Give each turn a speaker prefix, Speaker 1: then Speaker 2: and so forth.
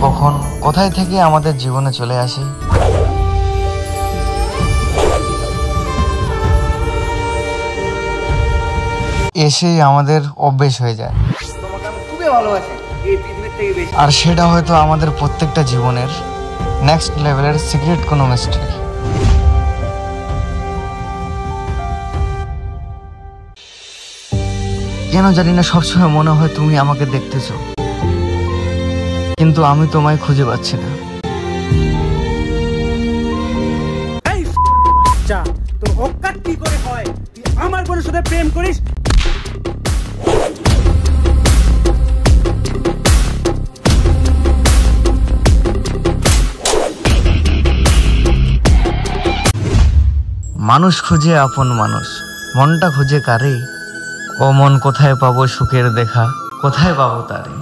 Speaker 1: কখন কোথায় থেকে আমাদের জীবনে চলে আসে। এসেই আমাদের অভ্যেস হয়ে যায়। আর সেটা হয়তো আমাদের প্রত্যেকটা জীবনের নেক্সট লেভেলের সিক্রেট কোনো মিস্ট্রি। কেন জানি না সবসময় মনে হয় তুমি আমাকে দেখতেছো, কিন্তু আমি তোমায় খুঁজে পাচ্ছি না।
Speaker 2: তোর অকাত কি করে হয় তুই আমার বোনের সাথে প্রেম করিস?
Speaker 1: মানুষ খুঁজে আপন মানুষ, মনটা খুঁজে কারে? ও মন কোথায় পাবো সুখের দেখা, কোথায় পাবো তারে?